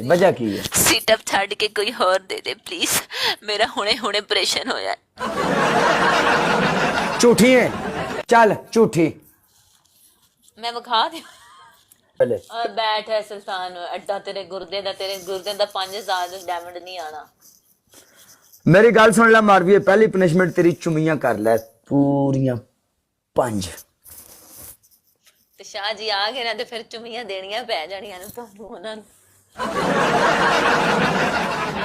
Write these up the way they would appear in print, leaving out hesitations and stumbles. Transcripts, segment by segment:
वजह की है? सीटअप छड़ के कोई और दे दे प्लीज, मेरा हुणे हुणे ऑपरेशन होया। झूठी है, चल झूठी। मैं विखा दी पहले और बैठ है सुल्तान, अड्डा तेरे गुर्दे दा 5000 डायमंड नहीं आना। मेरी गल सुन ला मारवीए, पहली पनिशमेंट तेरी चुमियां कर ले पूरियां 5। ते शाह जी आ गए ना ते फिर चुमियां देनियां पै जानियां ने तुहानू उन्हां नू।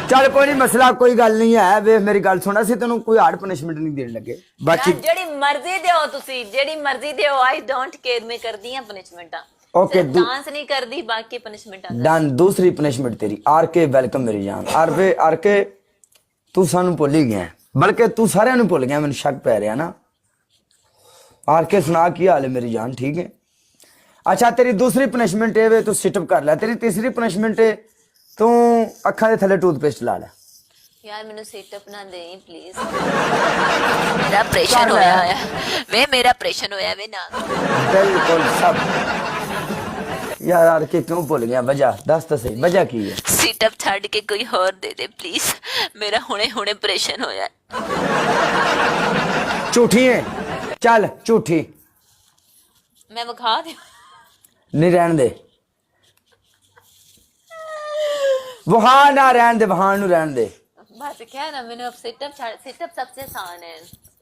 चल कोई नहीं मसला, कोई गल नहीं है। वे मेरी गल सुना सी, तेन कोई हार्ड पनिशमेंट नहीं देने लगे। बाकी जेड़ी मर्जी दियो तुसी, जेड़ी मर्जी दियो, आई डोंट केयर। मैं कर दी पनिशमेंटा। ओके, डांस नहीं कर दी, बाकी पनिशमेंटा डन। दूसरी पनिशमेंट तेरी आर के, वेलकम मेरी जान। आर के तू सानू भुल ही गया, बल्कि तू सारे भुल गया, मैंने शक पै रहा ना। आर के सुना की हाल है मेरी जान? ठीक है। अच्छा तेरी दूसरी पनिशमेंट है वे तू सिटअप कर ले। तेरी तीसरी पनिशमेंट है तू अखा दे थले टूथपेस्ट ला ले। यार मैनू सेटअप ना दे प्लीज, मेरा ऑपरेशन होया है वे, मेरा ऑपरेशन होया वे ना। बिल्कुल सब यार आर के क्यों भूल गया? वजह दस तो सही, वजह की है? सेटअप छड़ के कोई और दे दे प्लीज, मेरा हुणे हुणे ऑपरेशन होया। झूठी है, चल झूठी। मैं विखा दी नहीं रहन दे, वहां ना रहन दे, वहां नु रहन दे। बस क्या ना, मैंने अब सेटअप सबसे आसान है,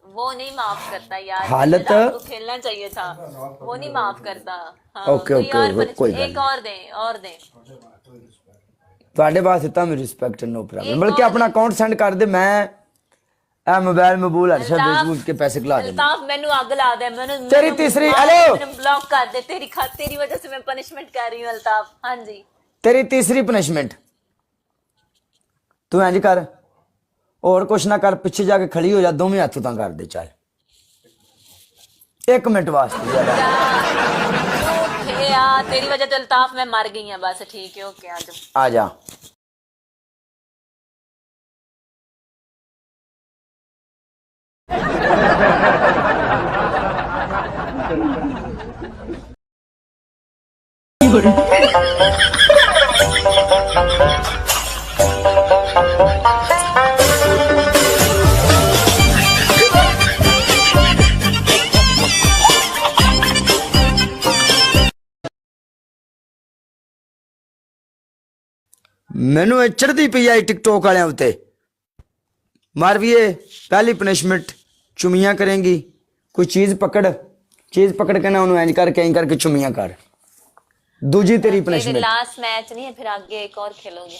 वो नहीं माफ करता यार। हालत आपको खेलना चाहिए था, वो नहीं माफ करता। हाँ, ओके कोई ओके और कोई एक और दे ਤੁਹਾਡੇ ਵਾਸਤੇ ਤਾਂ ਮੇਰੀ ਰਿਸਪੈਕਟ नो प्रॉब्लम। बल्कि अपना अकाउंट सेंड कर दे, मैं मोबाइल मबूल हर्षद बेचबूच के पैसे खिला दे। अल्ताफ मैनू आग ला दे, मैंने तेरी तीसरी, हेलो मैंने ब्लॉक कर दे। तेरी वजह से मैं पनिशमेंट कर रही हूँ अल्ताफ। हाँ जी तेरी तीसरी पनिशमेंट, तू इंज कर और कुछ ना कर, पीछे जाके खड़ी हो जा, दोवें हथ उतां कर दे। चल 1 मिनट वास्ते यार, तेरी वजह से अल्ताफ मैं मर गई हूँ। बस ठीक है, ओके आ जा। मैनू चढ़ती पई आई टिकटॉक वाले उत्ते। मारवीए पहली पनिशमेंट चुमियां करेंगी। कोई चीज पकड़ के ना उन्होंने इंज करके चुमियां कर। दूजी तेरी पनिशमेंट, लास्ट मैच नहीं है, फिर आगे एक और खेलोगे।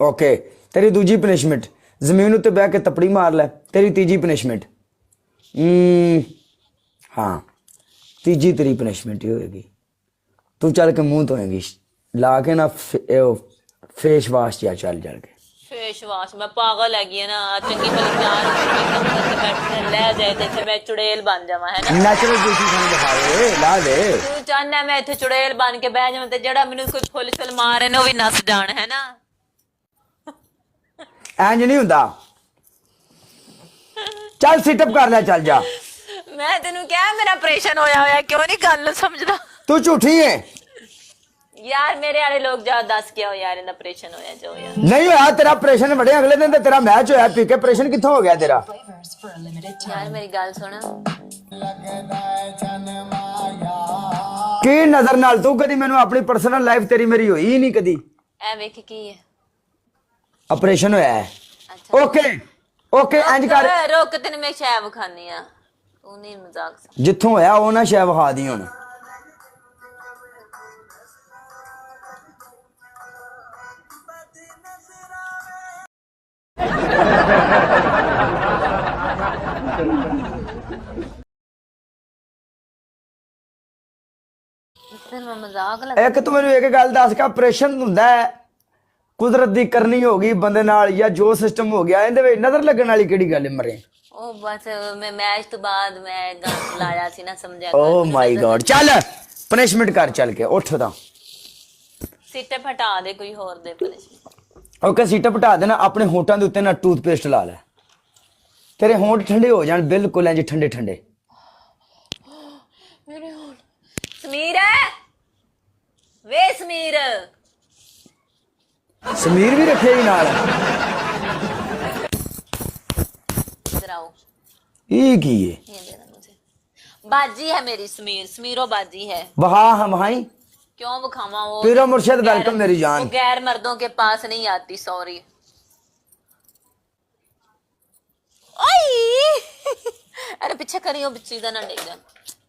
ओके तेरी दूजी पनिशमेंट, जमीन उत्ते बह के तपड़ी मार ले। तेरी तीजी पनिशमेंट, हाँ तीजी तेरी पनिशमेंट ही होएगी। तू चल के मुंह धोएगी ला के ना फेस वाश या चल के फेस वाश। मैं पागल हैगी ना, चंगी भली जान ले जाए ते मैं चुड़ैल बन जावां, है ना? नेचुरल ब्यूटी सानू दिखा दे, ला दे। तू चाहना मैं इत्थे चुड़ैल बन के बह जावां ते जेड़ा मैनू कोई फुल छुल मारे ने ओ भी नस जान, है ना? इंज नहीं हुंदा। चल सिटअप कर ले, चल जा। मैं तेनू क्या मेरा ऑपरेशन होया क्यों नहीं गल समझदा? तू झूठी है यार, मेरे वाले लोग जा दस क्या हो यार, इनका ऑपरेशन होया जो होया नहीं होया। तेरा ऑपरेशन बड़े अगले दिन ते तेरा मैच होया, पी के ऑपरेशन कित्थों हो गया तेरा? यार मेरी गल सुन, की नजर नाल तू कदी मैनू अपनी पर्सनल लाइफ तेरी मेरी होई ही नहीं कदी। ए वेख की है ऑपरेशन होया है। अच्छा ओके ओके इंज कर, रोक तेन मैं शै विखानी आ, तू नहीं मजाक जिथों होया ओ ना शै विखा दी हुण। मजाक लग। एक तू मैनू एक गल दस के ऑपरेशन हुंदा है कुदरत दी करनी होगी बंदे नाल, या जो सिस्टम हो गया इहदे विच नजर लगन वाली किहड़ी गल है? मरे ओ बस मैं मैच तो बाद मैं गाना लाया सी ना, समझा? Oh my God. चल पनिशमेंट कर, चल के उठ दा। सीटे हटा दे, कोई होर दे पनिशमेंट। ओके सीटा हटा देना। अपने होठां दे उत्ते ना टूथपेस्ट ला ले, तेरे होंठ ठंडे हो जान बिल्कुल इंज ठंडे ठंडे। मेरे होंठ समीर वे समीर ਸਮੀਰ ਵੀ ਰੱਖਿਆ ਹੀ ਨਾਲ इधर आओ ਇਹ ਕੀ ਹੈ ये देना मुझे बाजी है मेरी समीर समीरो बाजी है वहा हम भाई क्यों बखावा वो पीरो मुर्शिद गैर- वेलकम मेरी जान वो गैर मर्दों के पास नहीं आती सॉरी अरे पीछे करी हो बिच्ची दा ना डिग जा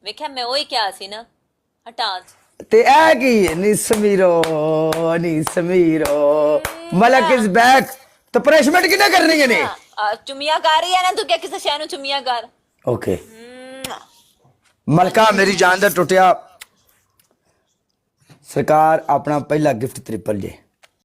वेख्या मैं वही क्या सी ना हटा ਤੇ ਇਹ ਕੀ ਹੈ ਨੀ ਸਮੀਰੋ ਮਲਕ ਇਜ਼ ਬੈਕ ਤੇ ਪਨਿਸ਼ਮੈਂਟ ਕਿਹਨੇ ਕਰਨੀ ਹੈ ਨੇ चुमिया कर रही है ना तू क्या किसी शह चुमिया कर ਓਕੇ ਮਲਕਾ ਮੇਰੀ ਜਾਨ ਦਾ ਟੁੱਟਿਆ ਸਰਕਾਰ ਆਪਣਾ ਪਹਿਲਾ ਗਿਫਟ 3 ਜੇ